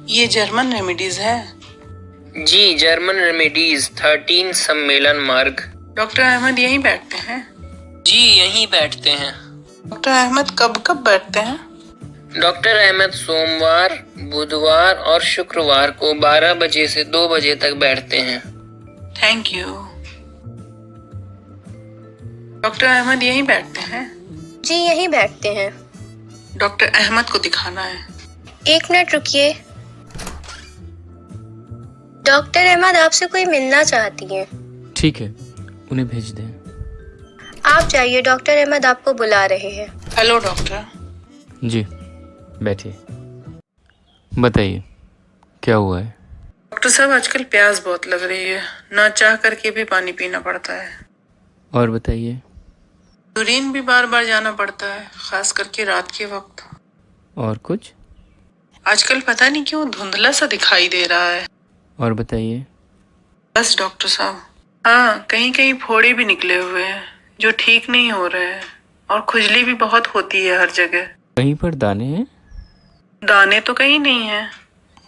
ये German remedies है। जी, German remedies 13 सम्मेलन मार्ग। डॉक्टर अहमद यहीं बैठते हैं? जी, यहीं बैठते हैं। डॉक्टर अहमद कब कब बैठते हैं? डॉक्टर अहमद सोमवार, बुधवार और शुक्रवार को 12 बजे से 2 बजे तक बैठते हैं। Thank you. डॉक्टर अहमद यहीं बैठते हैं? जी, यहीं बैठते हैं। डॉक्टर अहमद को दिखाना है। 1 मिनट रुकिए। डॉक्टर अहमद आपसे कोई मिलना चाहती है। ठीक है, उन्हें भेज दें। आप जाइए, डॉक्टर अहमद आपको बुला रहे हैं। Hello doctor. जी, बैठिए। बताइए, क्या हुआ है? डॉक्टर साहब, आजकल प्यास बहुत लग रही है, ना चाह करके भी पानी पीना पड़ता है। और बताइए। यूरिन भी बार बार जाना पड़ता है, खास करके रात के वक्त। और कुछ? आजकल पता नहीं क्यों धुंधला सा दिखाई दे रहा है। और बताइए। बस डॉक्टर साहब। हाँ, कहीं कहीं फोड़े भी निकले हुए हैं जो ठीक नहीं हो रहे हैं, और खुजली भी बहुत होती है हर जगह। कहीं पर दाने हैं? दाने तो कहीं नहीं है,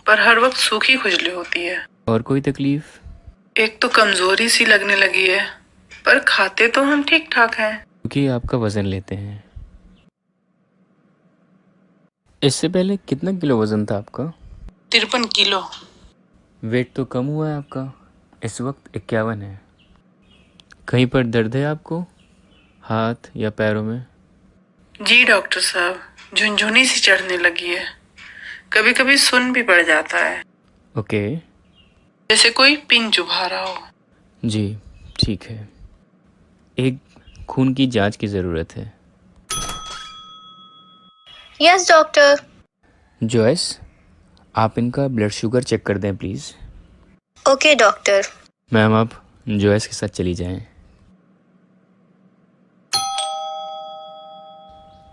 पर हर वक्त सूखी खुजली होती है। और कोई तकलीफ? एक तो कमजोरी सी लगने लगी है, पर खाते तो हम ठीक ठाक हैं। क्योंकि आपका वजन लेते हैं। इससे पहले कितना किलो वजन था आपका? 53 किलो। वेट तो कम हुआ है आपका, इस वक्त 51 है। कहीं पर दर्द है आपको, हाथ या पैरों में? जी डॉक्टर साहब, झुनझुनी सी चढ़ने लगी है, कभी कभी सुन भी पड़ जाता है, ओके। जैसे कोई पिन चुभा रहा हो। जी, ठीक है। एक खून की जांच की ज़रूरत है। Yes doctor. जॉयस, आप इनका ब्लड शुगर चेक कर दें प्लीज़। Okay doctor. मैम, आप जॉयस के साथ चली जाएं।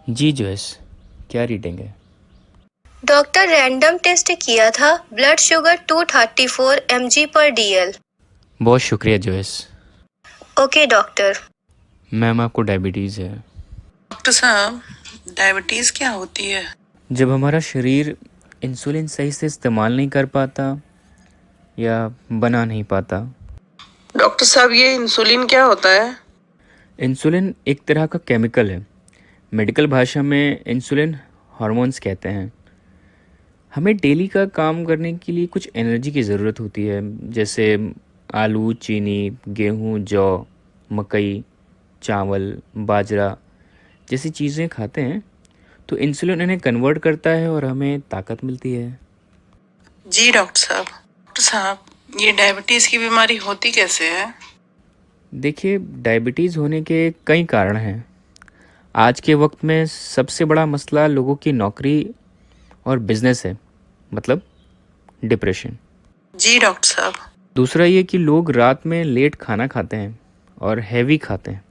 जी जॉयस, क्या रीडिंग है? डॉक्टर, रैंडम टेस्ट किया था, ब्लड शुगर 234 mg/dl। बहुत शुक्रिया जॉयस। Okay doctor. मैम, आपको डायबिटीज़ है। डॉक्टर साहब, डायबिटीज क्या होती है? जब हमारा शरीर इंसुलिन सही से इस्तेमाल नहीं कर पाता या बना नहीं पाता। डॉक्टर साहब, ये इंसुलिन क्या होता है? इंसुलिन एक तरह का केमिकल है। मेडिकल भाषा में इंसुलिन हार्मोन्स कहते हैं। हमें डेली का काम करने के लिए कुछ एनर्जी की ज़रूरत होती है, जैसे आलू, चीनी, गेहूँ, जौ, मकई, चावल, बाजरा जैसी चीज़ें खाते हैं तो इंसुलिन इन्हें कन्वर्ट करता है और हमें ताकत मिलती है। जी डॉक्टर साहब। डॉक्टर साहब, ये डायबिटीज की बीमारी होती कैसे है? देखिए, डायबिटीज़ होने के कई कारण हैं। आज के वक्त में सबसे बड़ा मसला लोगों की नौकरी और बिजनेस है, मतलब डिप्रेशन। जी डॉक्टर साहब। दूसरा ये कि लोग रात में लेट खाना खाते हैं और हैवी खाते हैं,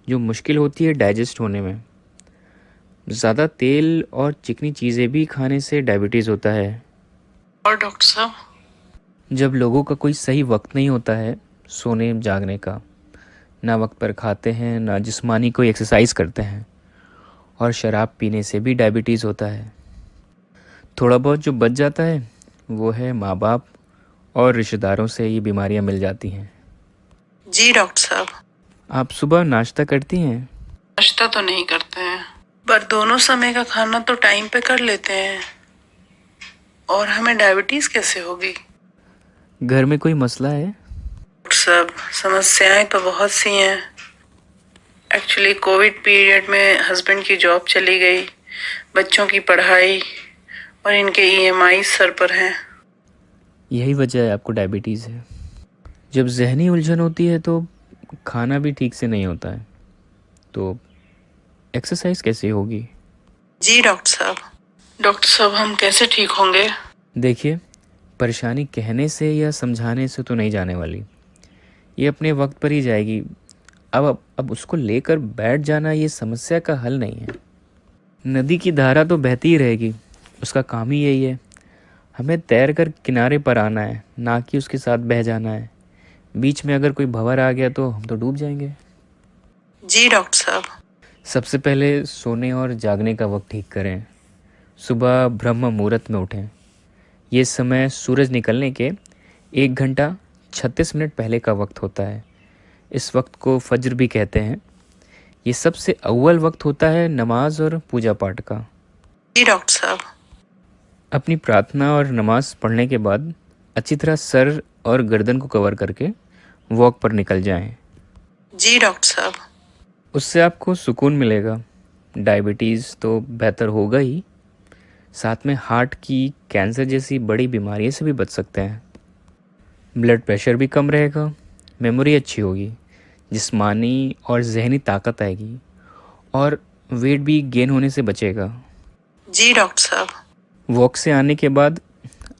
जो मुश्किल होती है डाइजेस्ट होने में। ज़्यादा तेल और चिकनी चीज़ें भी खाने से डायबिटीज़ होता है। और डॉक्टर साहब? जब लोगों का कोई सही वक्त नहीं होता है सोने जागने का, ना वक्त पर खाते हैं, ना जिस्मानी कोई एक्सरसाइज करते हैं, और शराब पीने से भी डायबिटीज़ होता है। थोड़ा बहुत जो बच जाता है वो है माँ बाप और रिश्तेदारों से ये बीमारियाँ मिल जाती हैं। जी डॉक्टर साहब। आप सुबह नाश्ता करती हैं? नाश्ता तो नहीं करते हैं, पर दोनों समय का खाना तो टाइम पे कर लेते हैं। और हमें डायबिटीज कैसे होगी? घर में कोई मसला है? डॉक्टर साहब, समस्याएं तो बहुत सी हैं। एक्चुअली कोविड पीरियड में हस्बैंड की जॉब चली गई, बच्चों की पढ़ाई और इनके ईएमआई सर पर हैं। यही वजह है आपको डायबिटीज़ है। जब जहनी उलझन होती है तो खाना भी ठीक से नहीं होता है, तो एक्सरसाइज कैसे होगी? जी डॉक्टर साहब। डॉक्टर साहब, हम कैसे ठीक होंगे? देखिए, परेशानी कहने से या समझाने से तो नहीं जाने वाली, ये अपने वक्त पर ही जाएगी। अब उसको लेकर बैठ जाना ये समस्या का हल नहीं है। नदी की धारा तो बहती ही रहेगी, उसका काम ही यही है। हमें तैर कर किनारे पर आना है, ना कि उसके साथ बह जाना है। बीच में अगर कोई भंवर आ गया तो हम तो डूब जाएंगे। जी डॉक्टर साहब। सबसे पहले सोने और जागने का वक्त ठीक करें। सुबह ब्रह्म मुहूर्त में उठें, ये समय सूरज निकलने के 1 घंटा 36 मिनट पहले का वक्त होता है। इस वक्त को फज्र भी कहते हैं। ये सबसे अव्वल वक्त होता है नमाज और पूजा पाठ का। जी डॉक्टर साहब। अपनी प्रार्थना और नमाज पढ़ने के बाद अच्छी तरह सर और गर्दन को कवर करके वॉक पर निकल जाएं। जी डॉक्टर साहब। उससे आपको सुकून मिलेगा। डायबिटीज़ तो बेहतर होगा ही, साथ में हार्ट की, कैंसर जैसी बड़ी बीमारियों से भी बच सकते हैं। ब्लड प्रेशर भी कम रहेगा, मेमोरी अच्छी होगी, जिस्मानी और जहनी ताकत आएगी और वेट भी गेन होने से बचेगा। जी डॉक्टर साहब। वॉक से आने के बाद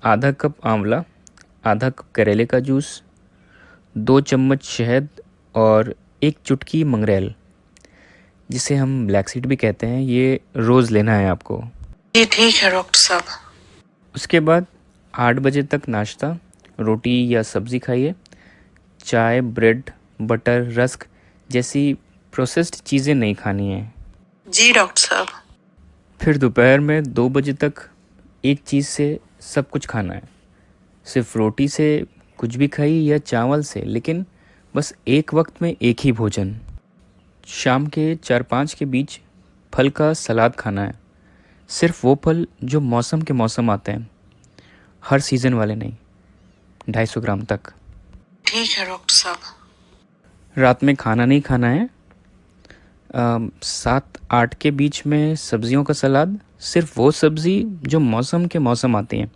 आधा कप आंवला, आधा कप करेले का जूस, 2 चम्मच शहद और 1 चुटकी मंगरेल, जिसे हम ब्लैक सीड भी कहते हैं, ये रोज़ लेना है आपको। जी ठीक है डॉक्टर साहब। उसके बाद 8 बजे तक नाश्ता, रोटी या सब्ज़ी खाइए। चाय, ब्रेड, बटर, रस्क जैसी प्रोसेस्ड चीज़ें नहीं खानी हैं। जी डॉक्टर साहब। फिर दोपहर में 2 बजे तक एक चीज़ से सब कुछ खाना है। सिर्फ रोटी से कुछ भी खाइए या चावल से, लेकिन बस एक वक्त में एक ही भोजन। शाम के 4-5 के बीच फल का सलाद खाना है। सिर्फ वो फल जो मौसम के मौसम आते हैं, हर सीज़न वाले नहीं। 250 ग्राम तक। ठीक है डॉक्टर साहब। रात में खाना नहीं खाना है। 7-8 के बीच में सब्जियों का सलाद, सिर्फ वो सब्ज़ी जो मौसम के मौसम आती हैं,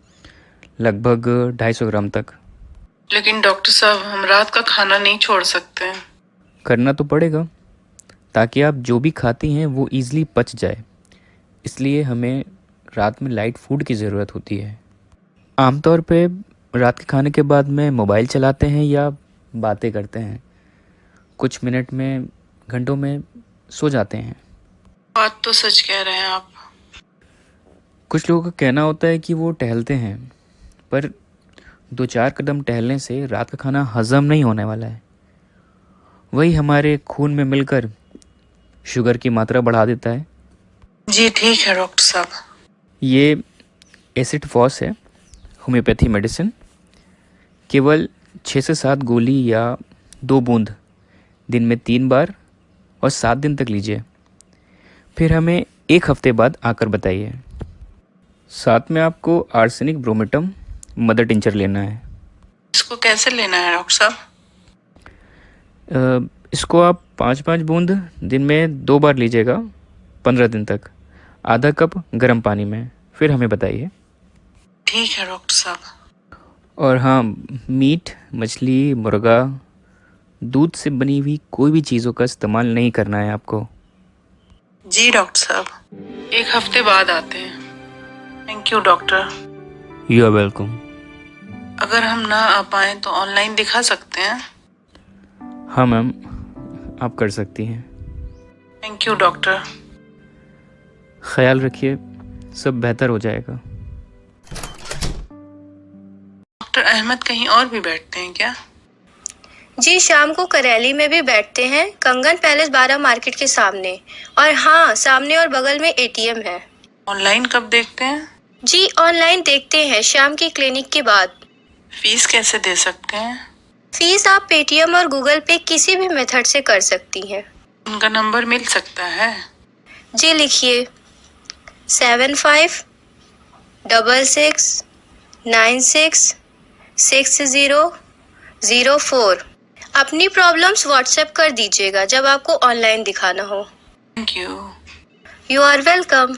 लगभग 250 ग्राम तक। लेकिन डॉक्टर साहब, हम रात का खाना नहीं छोड़ सकते हैं। करना तो पड़ेगा, ताकि आप जो भी खाती हैं वो ईज़िली पच जाए। इसलिए हमें रात में लाइट फूड की ज़रूरत होती है। आमतौर पे रात के खाने के बाद में मोबाइल चलाते हैं या बातें करते हैं। कुछ मिनट में, घंटों में सो जाते हैं। बात तो सच कह रहे हैं आप। कुछ लोगों का कहना होता है कि वो टहलते हैं, पर 2-4 कदम टहलने से रात का खाना हज़म नहीं होने वाला है। वही हमारे खून में मिलकर शुगर की मात्रा बढ़ा देता है। जी ठीक है डॉक्टर साहब। ये एसिड फॉस है, होम्योपैथी मेडिसिन। केवल 6 से 7 गोली या 2 बूंद दिन में 3 बार और 7 दिन तक लीजिए। फिर हमें 1 हफ्ते बाद आकर बताइए। साथ में आपको आर्सेनिक ब्रोमेटम मदर टिंचर लेना है। इसको कैसे लेना है डॉक्टर साहब? इसको आप 5-5 बूंद दिन में 2 बार लीजिएगा 15 दिन तक, आधा कप गर्म पानी में। फिर हमें बताइए। ठीक है डॉक्टर साहब। और हाँ, मीट, मछली, मुर्गा, दूध से बनी हुई कोई भी चीज़ों का इस्तेमाल नहीं करना है आपको। जी डॉक्टर साहब। 1 हफ्ते बाद आते हैं। Thank you doctor. You are welcome. अगर हम ना आ पाएँ तो ऑनलाइन दिखा सकते हैं? हाँ मैम, आप कर सकती हैं। Thank you doctor. ख्याल रखिए, सब बेहतर हो जाएगा। डॉक्टर अहमद कहीं और भी बैठते हैं क्या? जी, शाम को करेली में भी बैठते हैं, कंगन पैलेस 12 मार्केट के सामने। और हाँ, सामने और बगल में एटीएम है। ऑनलाइन कब देखते हैं? जी, ऑनलाइन देखते हैं शाम की क्लिनिक के बाद। फीस कैसे दे सकते हैं? फीस आप पेटीएम और गूगल पे किसी भी मेथड से कर सकती हैं। उनका नंबर मिल सकता है? जी, लिखिए 7566966004। अपनी प्रॉब्लम्स व्हाट्सएप कर दीजिएगा जब आपको ऑनलाइन दिखाना हो। Thank you. You are welcome.